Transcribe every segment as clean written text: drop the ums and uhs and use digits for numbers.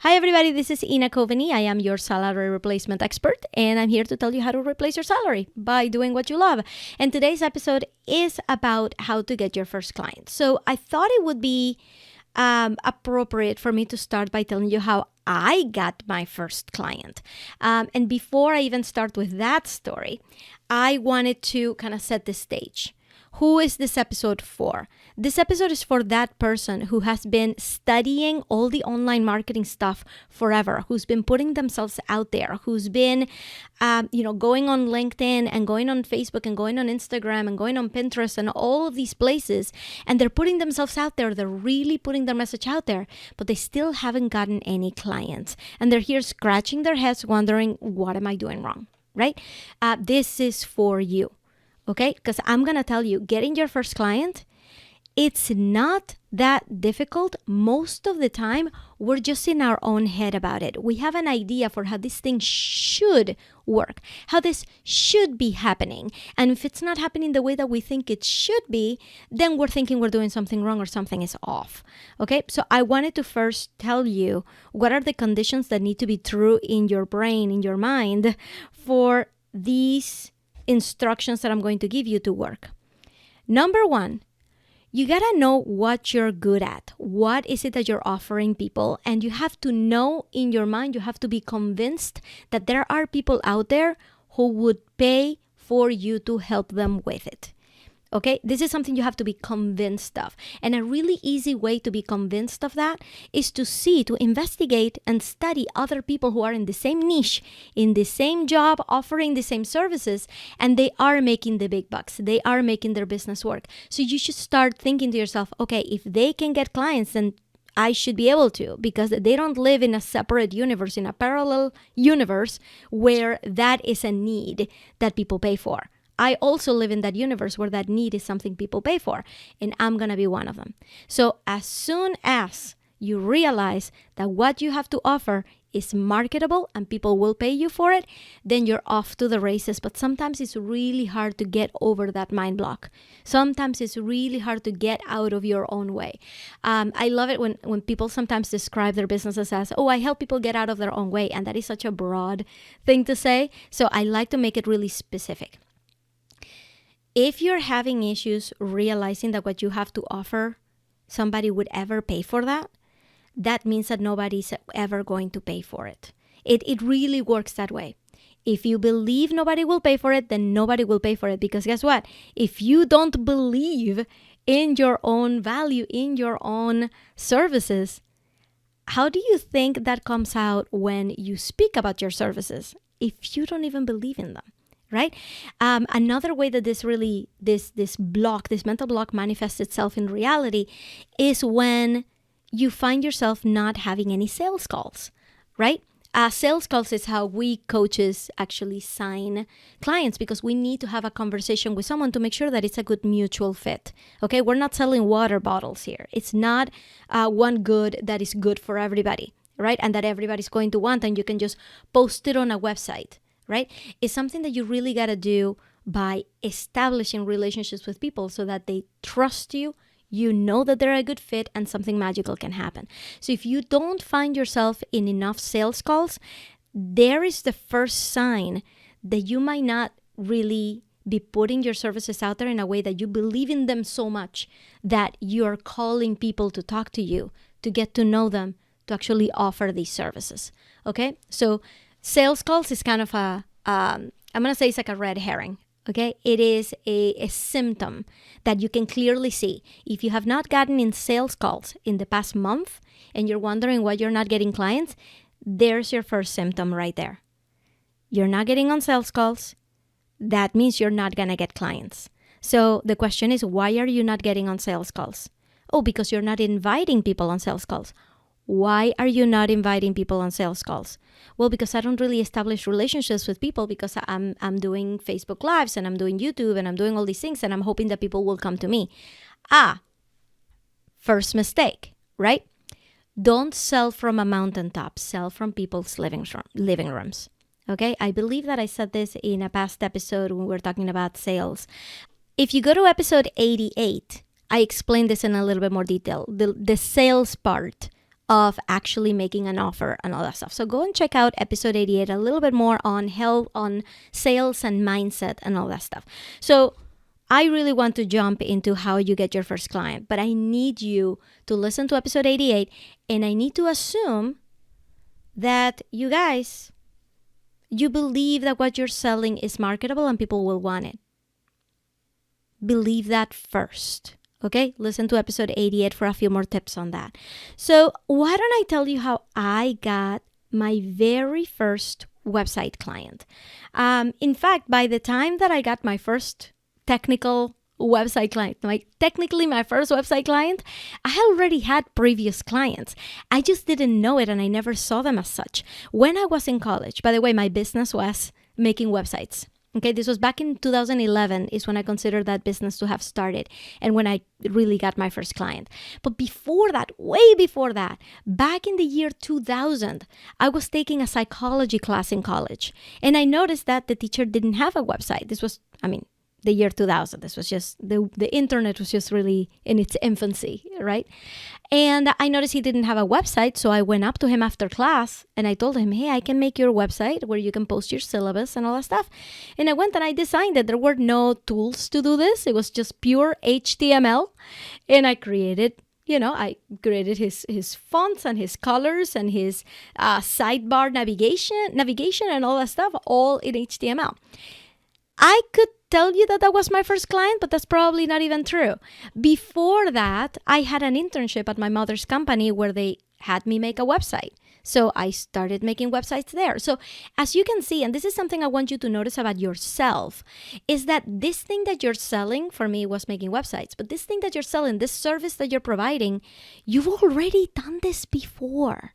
Hi everybody, this is Ina Coveney. I am your salary replacement expert, and I'm here to tell you how to replace your salary by doing what you love. And today's episode is about how to get your first client. So I thought it would be appropriate for me to start by telling you how I got my first client. And before I even start with that story, I wanted to kind of set the stage. Who is this episode for? This episode is for that person who has been studying all the online marketing stuff forever, who's been putting themselves out there, who's been, going on LinkedIn and going on Facebook and going on Instagram and going on Pinterest and all of these places. And they're putting themselves out there. They're really putting their message out there, but they still haven't gotten any clients. And they're here scratching their heads wondering, what am I doing wrong, right? This is for you. Okay, because I'm going to tell you, getting your first client, it's not that difficult. Most of the time, we're just in our own head about it. We have an idea for how this thing should work, how this should be happening. And if it's not happening the way that we think it should be, then we're thinking we're doing something wrong or something is off. Okay, so I wanted to first tell you what are the conditions that need to be true in your brain, in your mind, for these instructions that I'm going to give you to work. Number one, you gotta know what you're good at. What is it that you're offering people? And you have to know in your mind, you have to be convinced that there are people out there who would pay for you to help them with it. Okay, this is something you have to be convinced of. And a really easy way to be convinced of that is to investigate and study other people who are in the same niche, in the same job, offering the same services, and they are making the big bucks. They are making their business work. So you should start thinking to yourself, okay, if they can get clients, then I should be able to, because they don't live in a separate universe, in a parallel universe where that is a need that people pay for. I also live in that universe where that need is something people pay for, and I'm going to be one of them. So as soon as you realize that what you have to offer is marketable and people will pay you for it, then you're off to the races. But sometimes it's really hard to get over that mind block. Sometimes it's really hard to get out of your own way. I love it when people sometimes describe their businesses as, oh, I help people get out of their own way. And that is such a broad thing to say. So I like to make it really specific. If you're having issues realizing that what you have to offer, somebody would ever pay for that, that means that nobody's ever going to pay for it. It really works that way. If you believe nobody will pay for it, then nobody will pay for it. Because guess what? If you don't believe in your own value, in your own services, how do you think that comes out when you speak about your services if you don't even believe in them? Right? Another way that this mental block manifests itself in reality is when you find yourself not having any sales calls, right? Sales calls is how we coaches actually sign clients, because we need to have a conversation with someone to make sure that it's a good mutual fit. Okay, we're not selling water bottles here. It's not one good that is good for everybody, right? And that everybody's going to want, and you can just post it on a website. Right? It's something that you really got to do by establishing relationships with people so that they trust you, you know that they're a good fit, and something magical can happen. So if you don't find yourself in enough sales calls, there is the first sign that you might not really be putting your services out there in a way that you believe in them so much that you're calling people to talk to you, to get to know them, to actually offer these services. Okay? So sales calls is kind of I'm going to say it's like a red herring, okay? It is a symptom that you can clearly see. If you have not gotten in sales calls in the past month and you're wondering why you're not getting clients, there's your first symptom right there. You're not getting on sales calls. That means you're not going to get clients. So the question is, why are you not getting on sales calls? Oh, because you're not inviting people on sales calls. Why are you not inviting people on sales calls? Well, because I don't really establish relationships with people, because I'm doing Facebook Lives and I'm doing YouTube and I'm doing all these things and I'm hoping that people will come to me. First mistake, right? Don't sell from a mountaintop. Sell from people's living rooms. Okay? I believe that I said this in a past episode when we were talking about sales. If you go to episode 88, I explained this in a little bit more detail. The sales part of actually making an offer and all that stuff. So go and check out episode 88, a little bit more on health, on sales and mindset and all that stuff. So I really want to jump into how you get your first client, but I need you to listen to episode 88, and I need to assume that you guys, you believe that what you're selling is marketable and people will want it. Believe that first. Okay, listen to episode 88 for a few more tips on that. So why don't I tell you how I got my very first website client? In fact, by the time that I got my first technical website client, technically my first website client, I already had previous clients. I just didn't know it and I never saw them as such. When I was in college, by the way, my business was making websites. Okay, this was back in 2011 is when I considered that business to have started and when I really got my first client. But before that, way before that, back in the year 2000, I was taking a psychology class in college. And I noticed that the teacher didn't have a website. This was, the year 2000. This was just, the internet was just really in its infancy, right? And I noticed he didn't have a website, so I went up to him after class and I told him, hey, I can make your website where you can post your syllabus and all that stuff. And I went and I designed it. There were no tools to do this. It was just pure HTML. And I created his fonts and his colors and his sidebar navigation and all that stuff, all in HTML. I could tell you that was my first client, but that's probably not even true. Before that, I had an internship at my mother's company where they had me make a website. So I started making websites there. So as you can see, and this is something I want you to notice about yourself, is that this thing that you're selling, for me, was making websites, but this thing that you're selling, this service that you're providing, you've already done this before,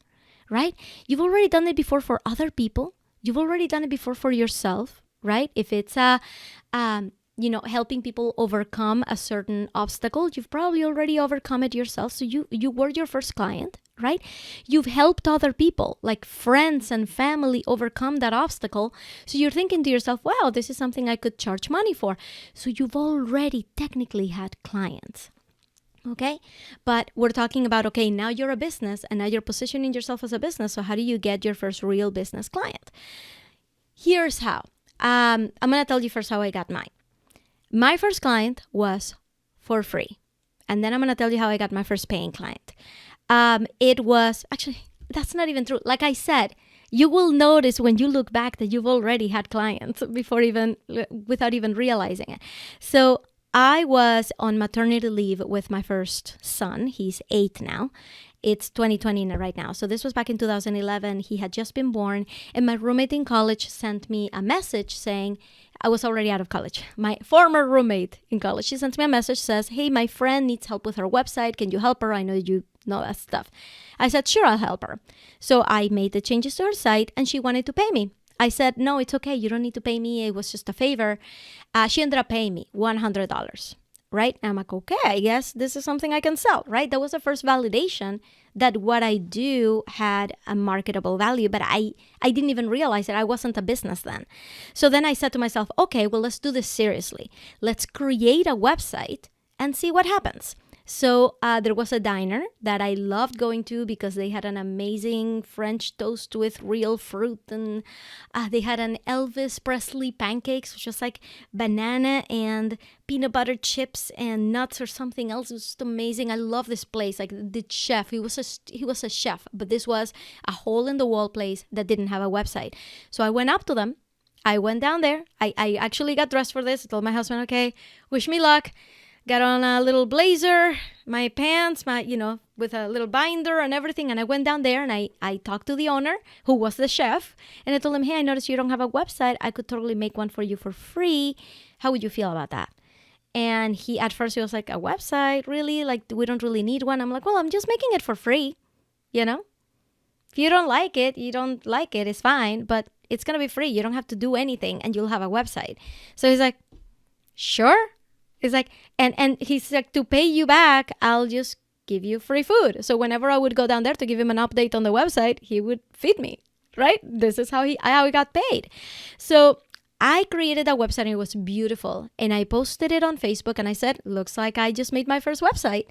right? You've already done it before for other people. You've already done it before for yourself. Right? If it's helping people overcome a certain obstacle, you've probably already overcome it yourself. So you were your first client, right? You've helped other people, like friends and family, overcome that obstacle. So you're thinking to yourself, wow, this is something I could charge money for. So you've already technically had clients. Okay, but we're talking about, okay, now you're a business and now you're positioning yourself as a business. So how do you get your first real business client? Here's how. I'm going to tell you first how I got mine. My first client was for free. And then I'm going to tell you how I got my first paying client. It was, actually, that's not even true. Like I said, you will notice when you look back that you've already had clients without even realizing it. So I was on maternity leave with my first son. He's 8 now. It's 2020 right now. So this was back in 2011. He had just been born. And my roommate in college sent me a message saying, I was already out of college. My former roommate in college, she sent me a message, says, hey, my friend needs help with her website. Can you help her? I know you know that stuff. I said, sure, I'll help her. So I made the changes to her site and she wanted to pay me. I said, no, it's okay. You don't need to pay me. It was just a favor. She ended up paying me $100. Right? And I'm like, okay, I guess this is something I can sell, right? That was the first validation that what I do had a marketable value, but I didn't even realize that I wasn't a business then. So then I said to myself, okay, well, let's do this seriously. Let's create a website and see what happens. So there was a diner that I loved going to because they had an amazing French toast with real fruit. And they had an Elvis Presley pancakes, which was like banana and peanut butter chips and nuts or something else. It was just amazing. I love this place. Like the chef, he was a chef, but this was a hole in the wall place that didn't have a website. So I went up to them. I went down there. I actually got dressed for this. I told my husband, okay, wish me luck. Got on a little blazer, my pants, with a little binder and everything. And I went down there and I talked to the owner, who was the chef. And I told him, hey, I noticed you don't have a website. I could totally make one for you for free. How would you feel about that? And at first he was like, a website? Really? Like, we don't really need one. I'm like, well, I'm just making it for free. If you don't like it, you don't like it. It's fine. But it's going to be free. You don't have to do anything and you'll have a website. So he's like, sure. It's like, and he's like, to pay you back, I'll just give you free food. So whenever I would go down there to give him an update on the website, he would feed me, right? This is how he got paid. So I created a website and it was beautiful. And I posted it on Facebook and I said, looks like I just made my first website.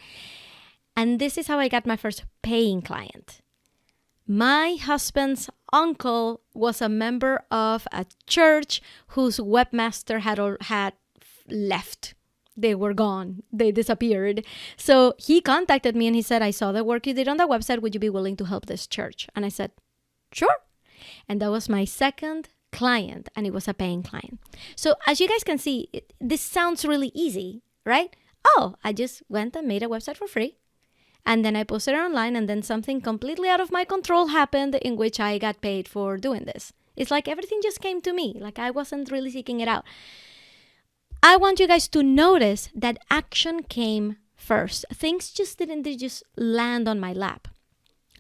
And this is how I got my first paying client. My husband's uncle was a member of a church whose webmaster had left. They were gone. They disappeared. So he contacted me and he said, I saw the work you did on the website. Would you be willing to help this church? And I said, sure. And that was my second client, and it was a paying client. So as you guys can see, this sounds really easy, right? Oh, I just went and made a website for free. And then I posted it online, and then something completely out of my control happened in which I got paid for doing this. It's like everything just came to me. Like I wasn't really seeking it out. I want you guys to notice that action came first. Things just didn't just land on my lap.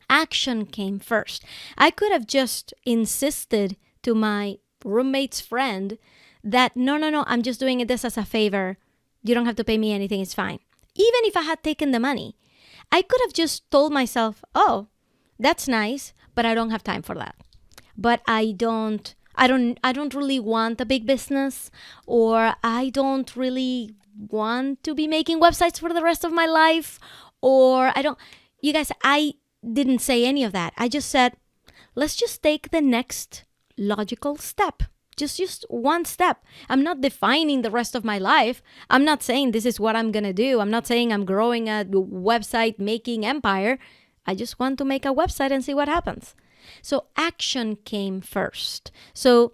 Action came first. I could have just insisted to my roommate's friend that, no, I'm just doing this as a favor. You don't have to pay me anything. It's fine. Even if I had taken the money, I could have just told myself, oh, that's nice, but I don't have time for that. But I don't really want a big business, or I don't really want to be making websites for the rest of my life, or you guys, I didn't say any of that. I just said, let's just take the next logical step. Just one step. I'm not defining the rest of my life. I'm not saying this is what I'm going to do. I'm not saying I'm growing a website making empire. I just want to make a website and see what happens. So action came first. So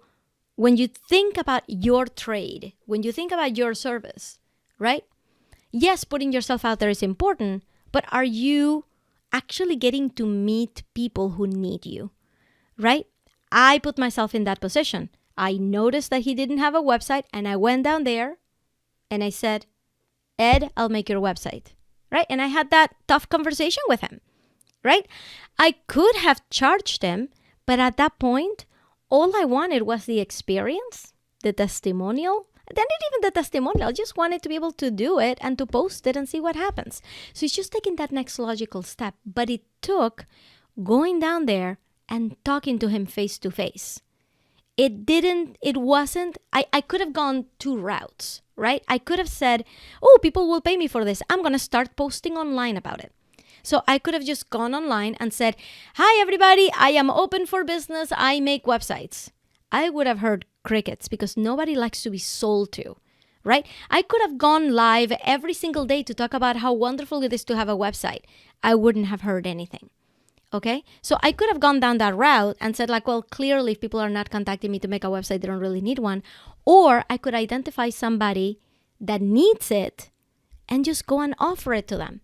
when you think about your trade, when you think about your service, right? Yes, putting yourself out there is important, but are you actually getting to meet people who need you, right? I put myself in that position. I noticed that he didn't have a website, and I went down there and I said, Ed, I'll make your website, right? And I had that tough conversation with him, right? I could have charged him, but at that point, all I wanted was the experience, the testimonial. Then not even the testimonial, I just wanted to be able to do it and to post it and see what happens. So it's just taking that next logical step. But it took going down there and talking to him face to face. I could have gone two routes, right? I could have said, oh, people will pay me for this. I'm going to start posting online about it. So I could have just gone online and said, hi, everybody, I am open for business. I make websites. I would have heard crickets because nobody likes to be sold to, right? I could have gone live every single day to talk about how wonderful it is to have a website. I wouldn't have heard anything. Okay, so I could have gone down that route and said like, well, clearly if people are not contacting me to make a website, they don't really need one. Or I could identify somebody that needs it and just go and offer it to them.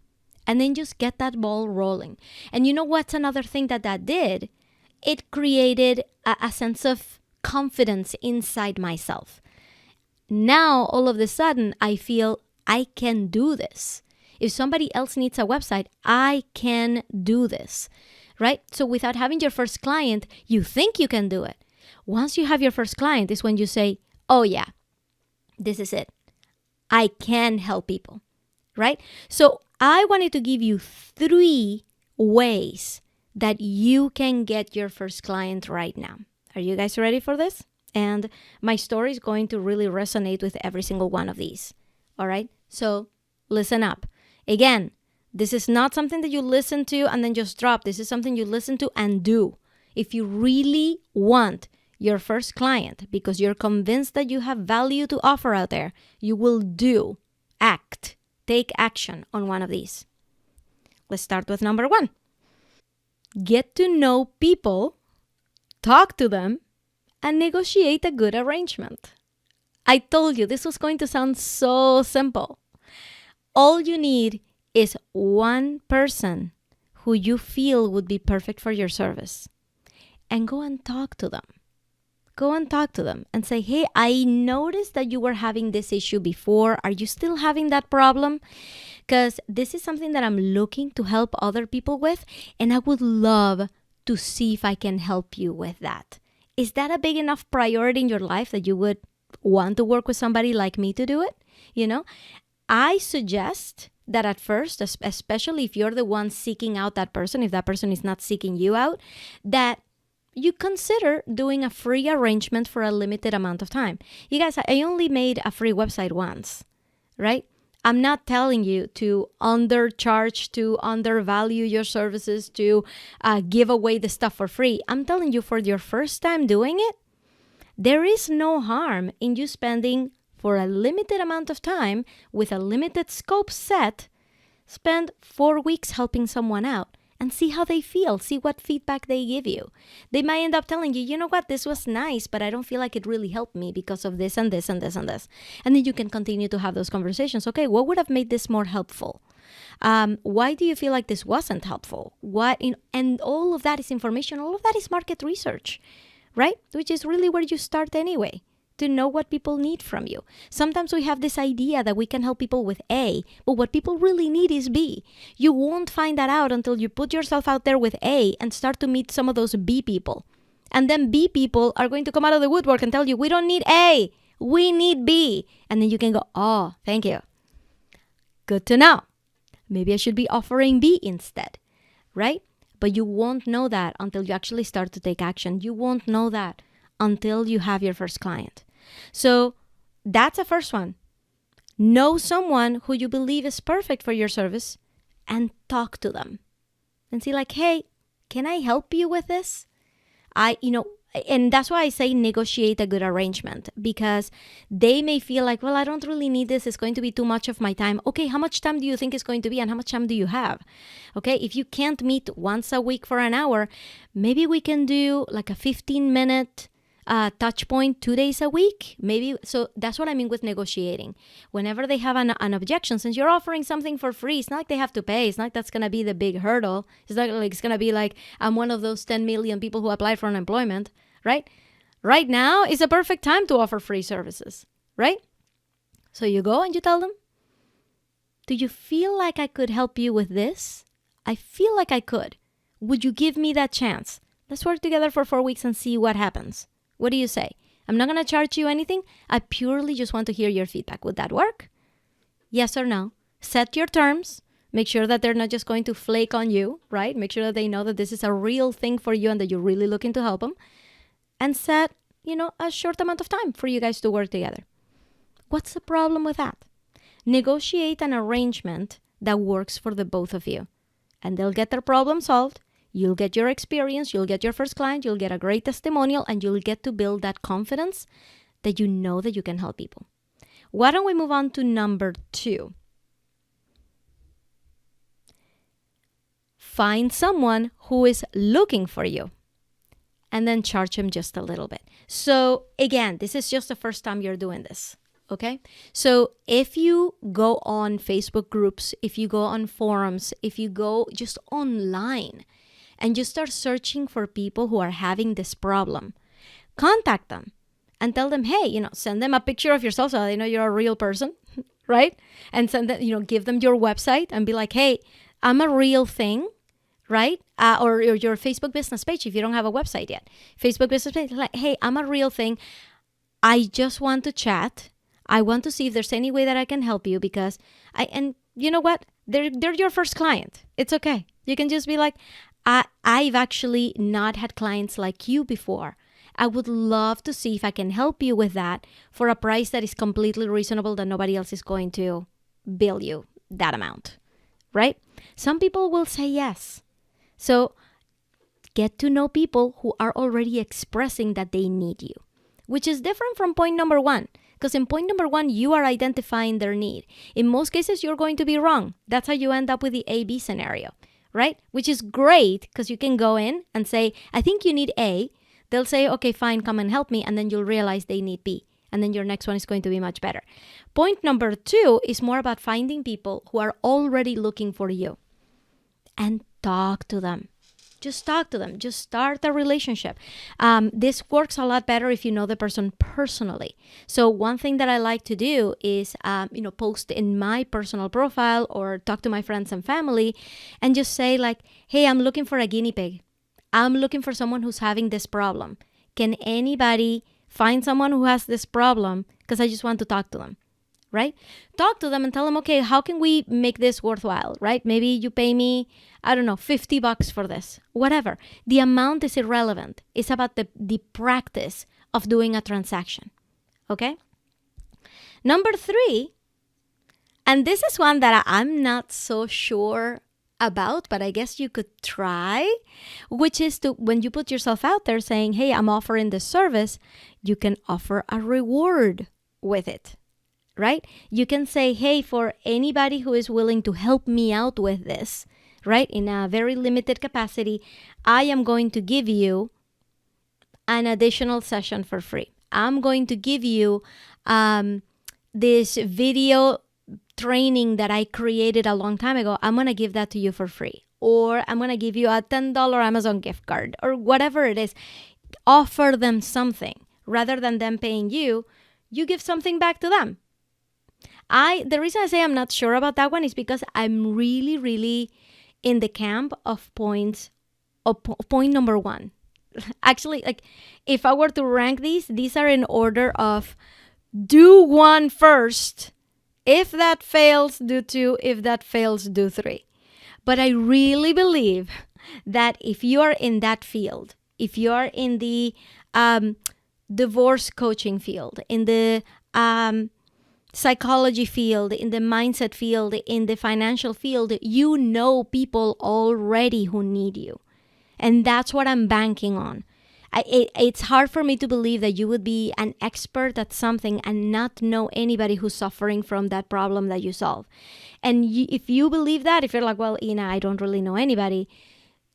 And then just get that ball rolling. And you know what's another thing that did? It created a sense of confidence inside myself. Now, all of a sudden, I feel I can do this. If somebody else needs a website, I can do this, right? So without having your first client, you think you can do it. Once you have your first client is when you say, oh yeah, this is it. I can help people, right? So I wanted to give you 3 ways that you can get your first client right now. Are you guys ready for this? And my story is going to really resonate with every single one of these. All right? So listen up. Again, this is not something that you listen to and then just drop. This is something you listen to and do. If you really want your first client because you're convinced that you have value to offer out there, you will take action on one of these. Let's start with number 1. Get to know people, talk to them, and negotiate a good arrangement. I told you this was going to sound so simple. All you need is one person who you feel would be perfect for your service. And go and talk to them. Go and talk to them and say, hey, I noticed that you were having this issue before. Are you still having that problem? Because this is something that I'm looking to help other people with, and I would love to see if I can help you with that. Is that a big enough priority in your life that you would want to work with somebody like me to do it? You know, I suggest that at first, especially if you're the one seeking out that person, if that person is not seeking you out, that you consider doing a free arrangement for a limited amount of time. You guys, I only made a free website once, right? I'm not telling you to undercharge, to undervalue your services, to give away the stuff for free. I'm telling you, for your first time doing it, there is no harm in you spending for a limited amount of time with a limited scope set, spend 4 weeks helping someone out and see how they feel, see what feedback they give you. They might end up telling you, you know what, this was nice, but I don't feel like it really helped me because of this and this and this and this. And then you can continue to have those conversations. Okay, what would have made this more helpful? Why do you feel like this wasn't helpful? And all of that is information, all of that is market research, right? Which is really where you start anyway, to know what people need from you. Sometimes we have this idea that we can help people with A, but what people really need is B. You won't find that out until you put yourself out there with A and start to meet some of those B people. And then B people are going to come out of the woodwork and tell you, we don't need A, we need B. And then you can go, oh, thank you. Good to know. Maybe I should be offering B instead, right? But you won't know that until you actually start to take action. You won't know that until you have your first client. So that's the first one. Know someone who you believe is perfect for your service and talk to them and see like, hey, can I help you with this? And that's why I say negotiate a good arrangement, because they may feel like, well, I don't really need this. It's going to be too much of my time. Okay, how much time do you think it's going to be and how much time do you have? Okay, if you can't meet once a week for an hour, maybe we can do like a 15-minute touch point 2 days a week, maybe. So that's what I mean with negotiating. Whenever they have an objection, since you're offering something for free, it's not like they have to pay. It's not like that's going to be the big hurdle. It's not like it's going to be like, I'm one of those 10 million people who applied for unemployment, right? Right now is a perfect time to offer free services, right? So you go and you tell them, do you feel like I could help you with this? I feel like I could. Would you give me that chance? Let's work together for 4 weeks and see what happens. What do you say? I'm not going to charge you anything. I purely just want to hear your feedback. Would that work? Yes or no? Set your terms. Make sure that they're not just going to flake on you, right? Make sure that they know that this is a real thing for you and that you're really looking to help them. And set, a short amount of time for you guys to work together. What's the problem with that? Negotiate an arrangement that works for the both of you. And they'll get their problem solved. You'll get your experience, you'll get your first client, you'll get a great testimonial, and you'll get to build that confidence that you know that you can help people. Why don't we move on to number 2? Find someone who is looking for you and then charge them just a little bit. So again, this is just the first time you're doing this. Okay, so if you go on Facebook groups, if you go on forums, if you go just online, and you start searching for people who are having this problem, contact them and tell them, hey, send them a picture of yourself so they know you're a real person, right? And send them, give them your website and be like, hey, I'm a real thing, right? Or your Facebook business page if you don't have a website yet. Facebook business page, like, hey, I'm a real thing. I just want to chat. I want to see if there's any way that I can help you because and you know what? They're your first client. It's okay. You can just be like, I've actually not had clients like you before. I would love to see if I can help you with that for a price that is completely reasonable, that nobody else is going to bill you that amount, right? Some people will say yes. So get to know people who are already expressing that they need you, which is different from point number 1. Because in point number 1, you are identifying their need. In most cases, you're going to be wrong. That's how you end up with the A-B scenario, right? Which is great because you can go in and say, I think you need A. They'll say, okay, fine, come and help me. And then you'll realize they need B. And then your next one is going to be much better. Point number 2 is more about finding people who are already looking for you and talk to them. Just talk to them. Just start a relationship. This works a lot better if you know the person personally. So one thing that I like to do is, post in my personal profile or talk to my friends and family and just say like, hey, I'm looking for a guinea pig. I'm looking for someone who's having this problem. Can anybody find someone who has this problem? Because I just want to talk to them. Right? Talk to them and tell them, okay, how can we make this worthwhile, right? Maybe you pay me, I don't know, $50 for this, whatever. The amount is irrelevant. It's about the practice of doing a transaction, okay? Number 3, And this is one that I'm not so sure about, but I guess you could try, which is to, when you put yourself out there saying, hey, I'm offering this service, you can offer a reward with it, right? You can say, hey, for anybody who is willing to help me out with this, right, in a very limited capacity, I am going to give you an additional session for free. I'm going to give you this video training that I created a long time ago. I'm going to give that to you for free. Or I'm going to give you a $10 Amazon gift card or whatever it is. Offer them something. Rather than them paying you, you give something back to them. The reason I say I'm not sure about that one is because I'm really, really in the camp of point number one. Actually, like if I were to rank these are in order of do one first. If that fails, do two. If that fails, do three. But I really believe that if you are in that field, if you are in the divorce coaching field, in the psychology field, in the mindset field, in the financial field, you know people already who need you. And that's what I'm banking on. It's hard for me to believe that you would be an expert at something and not know anybody who's suffering from that problem that you solve. And if you believe that, if you're like, well, Ina, I don't really know anybody,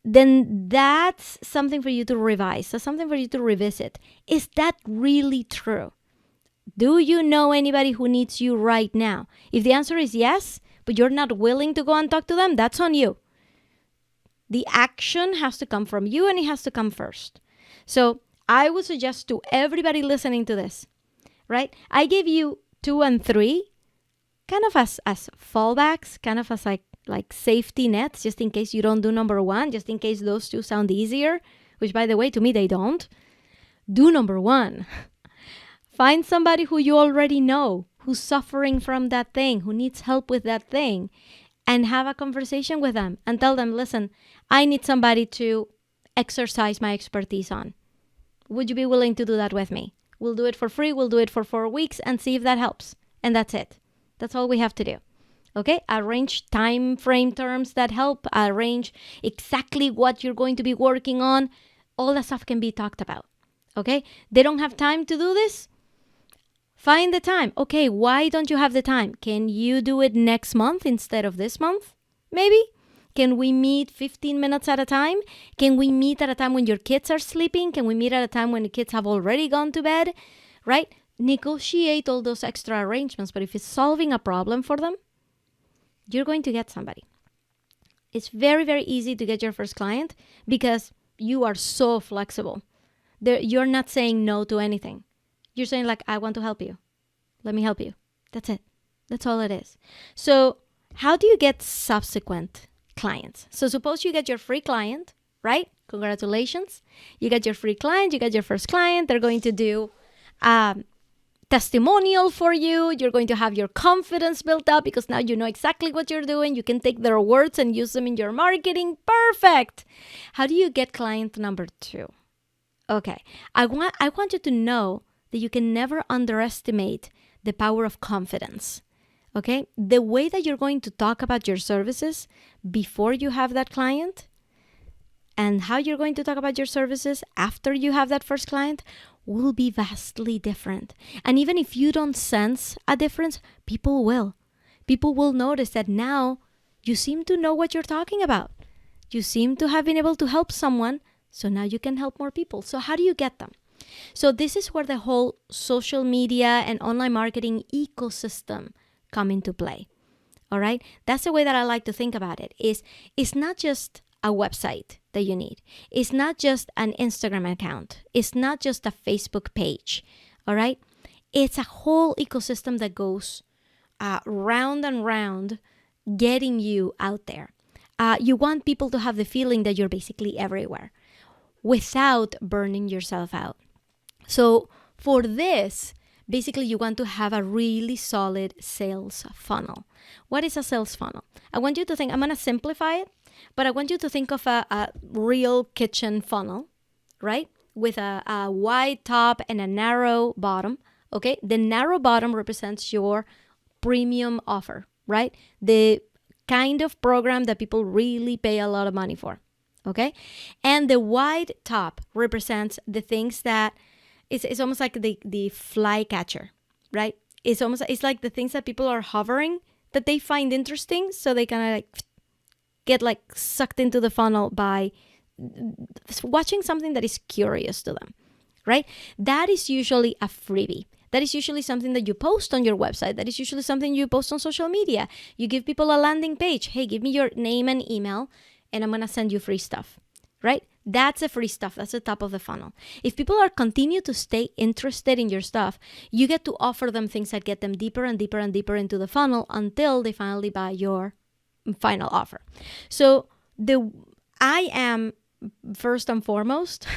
then that's something for you to revise. That's something for you to revisit. Is that really true? Do you know anybody who needs you right now? If the answer is yes, but you're not willing to go and talk to them, that's on you. The action has to come from you and it has to come first. So I would suggest to everybody listening to this, right? I gave you 2 and 3 kind of as fallbacks, kind of as like safety nets, just in case you don't do number 1, just in case those 2 sound easier, which by the way, to me, they don't. Do number 1. Find somebody who you already know, who's suffering from that thing, who needs help with that thing, and have a conversation with them and tell them, listen, I need somebody to exercise my expertise on. Would you be willing to do that with me? We'll do it for free. We'll do it for 4 weeks and see if that helps. And that's it. That's all we have to do. Okay? Arrange time frame terms that help. Arrange exactly what you're going to be working on. All that stuff can be talked about. Okay? They don't have time to do this? Find the time. Okay, why don't you have the time? Can you do it next month instead of this month? Maybe? Can we meet 15 minutes at a time? Can we meet at a time when your kids are sleeping? Can we meet at a time when the kids have already gone to bed? Right? Negotiate all those extra arrangements. But if it's solving a problem for them, you're going to get somebody. It's very, very easy to get your first client because you are so flexible. You're not saying no to anything. You're saying like, I want to help you. Let me help you. That's it. That's all it is. So how do you get subsequent clients? So suppose you get your free client, right? Congratulations. You get your free client. You get your first client. They're going to do testimonial for you. You're going to have your confidence built up because now you know exactly what you're doing. You can take their words and use them in your marketing. Perfect. How do you get client number 2? Okay. I want you to know that you can never underestimate the power of confidence. Okay? The way that you're going to talk about your services before you have that client and how you're going to talk about your services after you have that first client will be vastly different. And even if you don't sense a difference, people will. People will notice that now you seem to know what you're talking about. You seem to have been able to help someone, so now you can help more people. So how do you get them? So this is where the whole social media and online marketing ecosystem come into play. All right? That's the way that I like to think about it. It's not just a website that you need. It's not just an Instagram account. It's not just a Facebook page. All right? It's a whole ecosystem that goes round and round, getting you out there. You want people to have the feeling that you're basically everywhere without burning yourself out. So for this, basically you want to have a really solid sales funnel. What is a sales funnel? I want you to think, I'm going to simplify it, but I want you to think of a real kitchen funnel, right? With a wide top and a narrow bottom, okay? The narrow bottom represents your premium offer, right? The kind of program that people really pay a lot of money for, okay? And the wide top represents the things that it's almost like the fly catcher, right? It's like the things that people are hovering that they find interesting, so they kind of like get like sucked into the funnel by watching something that is curious to them, right? That is usually a freebie. That is usually something that you post on your website. That is usually something you post on social media. You give people a landing page. Hey, give me your name and email, and I'm going to send you free stuff, right? That's the free stuff. That's the top of the funnel. If people are continue to stay interested in your stuff, you get to offer them things that get them deeper and deeper and deeper into the funnel until they finally buy your final offer. So I am first and foremost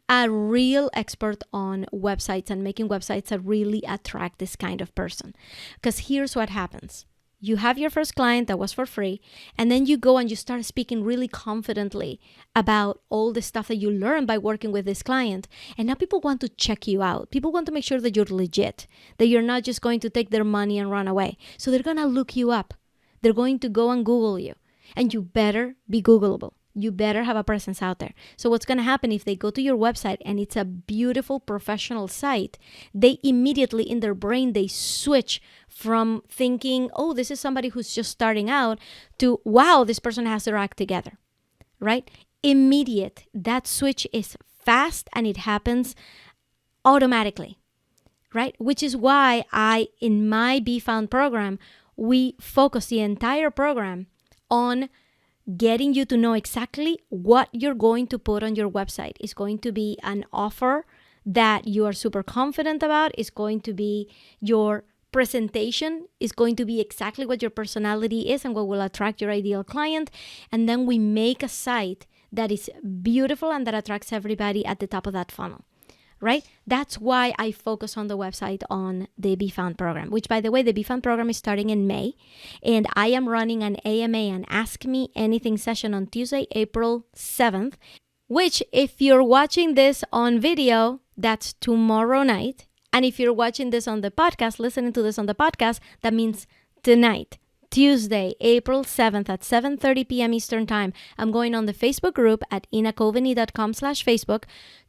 a real expert on websites and making websites that really attract this kind of person. Because here's what happens. You have your first client that was for free, and then you go and you start speaking really confidently about all the stuff that you learned by working with this client. And now people want to check you out. People want to make sure that you're legit, that you're not just going to take their money and run away. So they're going to look you up. They're going to go and Google you. And you better be Googleable. You better have a presence out there. So what's going to happen if they go to your website and it's a beautiful professional site, they immediately in their brain, they switch from thinking, oh, this is somebody who's just starting out to, wow, this person has their act together, right? Immediate. That switch is fast and it happens automatically, right? Which is why in my Be Found program, we focus the entire program on getting you to know exactly what you're going to put on your website. It's going to be an offer that you are super confident about. It's going to be your presentation. It's going to be exactly what your personality is and what will attract your ideal client. And then we make a site that is beautiful and that attracts everybody at the top of that funnel, right? That's why I focus on the website on the Be Found program, which, by the way, the Be Found program is starting in May. And I am running an AMA, an Ask Me Anything session on Tuesday, April 7th, which if you're watching this on video, that's tomorrow night. And if you're watching this on the podcast, listening to this on the podcast, that means tonight. Tuesday, April 7th at 7:30 p.m. Eastern Time, I'm going on the Facebook group at inacoveney.com/Facebook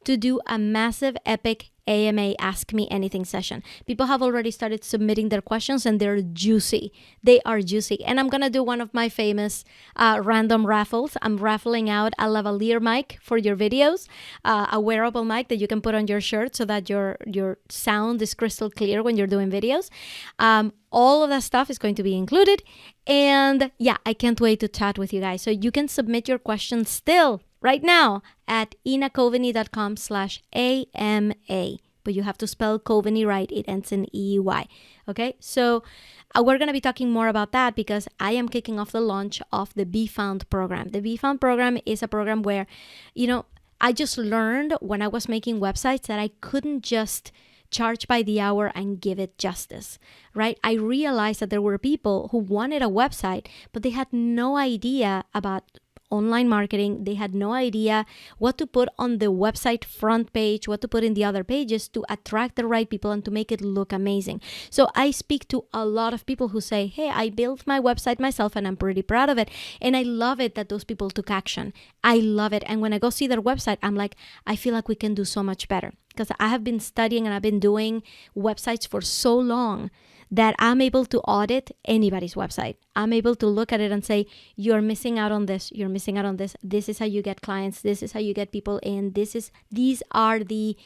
to do a massive epic AMA Ask Me Anything session. People have already started submitting their questions and they're juicy. They are juicy. And I'm going to do one of my famous random raffles. I'm raffling out a lavalier mic for your videos, a wearable mic that you can put on your shirt so that your sound is crystal clear when you're doing videos. All of that stuff is going to be included. And yeah, I can't wait to chat with you guys. So you can submit your questions still right now at inacoveney.com/AMA. But you have to spell Coveney right. It ends in EY. Okay, so we're going to be talking more about that because I am kicking off the launch of the Be Found program. The Be Found program is a program where, I just learned when I was making websites that I couldn't just charge by the hour and give it justice, right? I realized that there were people who wanted a website, but they had no idea about online marketing. They had no idea what to put on the website front page, what to put in the other pages to attract the right people and to make it look amazing. So I speak to a lot of people who say, hey, I built my website myself and I'm pretty proud of it. And I love it that those people took action. I love it. And when I go see their website, I'm like, I feel like we can do so much better. Because I have been studying and I've been doing websites for so long that I'm able to audit anybody's website. I'm able to look at it and say, you're missing out on this. You're missing out on this. This is how you get clients. This is how you get people in. These are the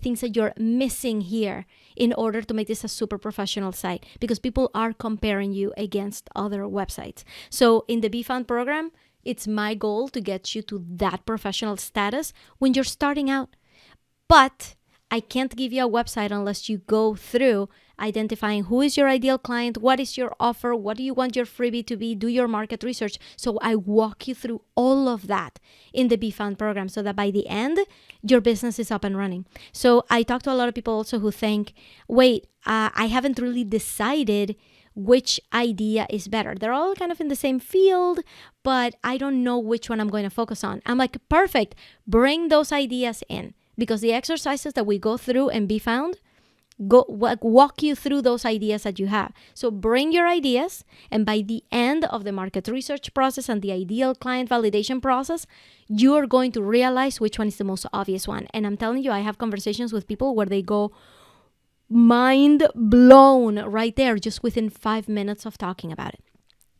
things that you're missing here in order to make this a super professional site, because people are comparing you against other websites. So in the Be Found program, it's my goal to get you to that professional status when you're starting out. But I can't give you a website unless you go through identifying who is your ideal client, what is your offer, what do you want your freebie to be, do your market research. So I walk you through all of that in the Be Found program so that by the end, your business is up and running. So I talk to a lot of people also who think, wait, I haven't really decided which idea is better. They're all kind of in the same field, but I don't know which one I'm going to focus on. I'm like, perfect, bring those ideas in. Because the exercises that we go through and Be Found, walk you through those ideas that you have. So bring your ideas, and by the end of the market research process and the ideal client validation process, you're going to realize which one is the most obvious one. And I'm telling you, I have conversations with people where they go mind blown right there just within 5 minutes of talking about it.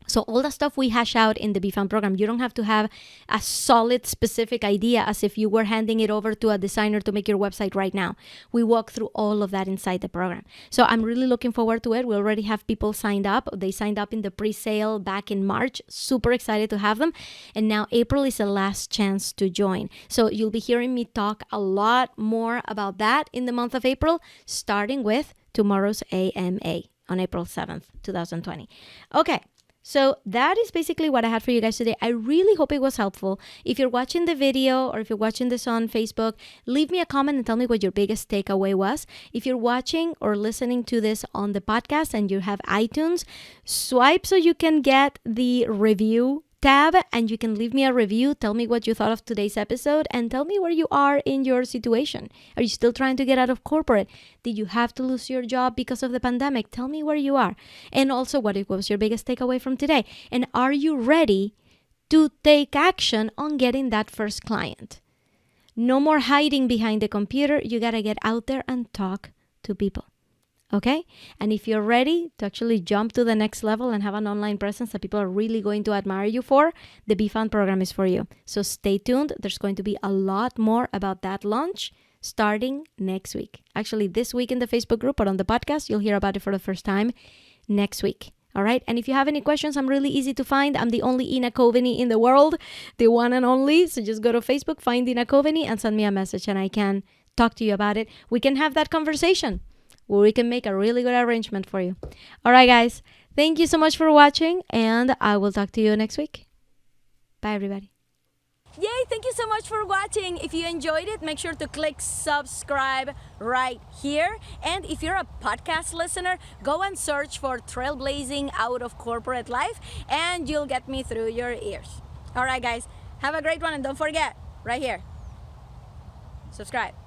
So all the stuff we hash out in the BFAM program, you don't have to have a solid, specific idea as if you were handing it over to a designer to make your website right now. We walk through all of that inside the program. So I'm really looking forward to it. We already have people signed up. They signed up in the pre-sale back in March. Super excited to have them. And now April is the last chance to join. So you'll be hearing me talk a lot more about that in the month of April, starting with tomorrow's AMA on April 7th, 2020. Okay. So that is basically what I had for you guys today. I really hope it was helpful. If you're watching the video or if you're watching this on Facebook, leave me a comment and tell me what your biggest takeaway was. If you're watching or listening to this on the podcast and you have iTunes, swipe so you can get the review tab and you can leave me a review. Tell me what you thought of today's episode and tell me where you are in your situation. Are you still trying to get out of corporate? Did you have to lose your job because of the pandemic? Tell me where you are. And also, what was your biggest takeaway from today? And are you ready to take action on getting that first client? No more hiding behind the computer. You got to get out there and talk to people. Okay? And if you're ready to actually jump to the next level and have an online presence that people are really going to admire you for, the BFAN program is for you. So stay tuned. There's going to be a lot more about that launch starting next week. Actually, this week in the Facebook group or on the podcast, you'll hear about it for the first time next week. All right? And if you have any questions, I'm really easy to find. I'm the only Ina Coveney in the world, the one and only. So just go to Facebook, find Ina Coveney, and send me a message, and I can talk to you about it. We can have that conversation. We can make a really good arrangement for you. All right, guys. Thank you so much for watching, and I will talk to you next week. Bye, everybody. Yay, thank you so much for watching. If you enjoyed it, make sure to click subscribe right here. And if you're a podcast listener, go and search for Trailblazing Out of Corporate Life, and you'll get me through your ears. All right, guys. Have a great one, and don't forget, right here, subscribe.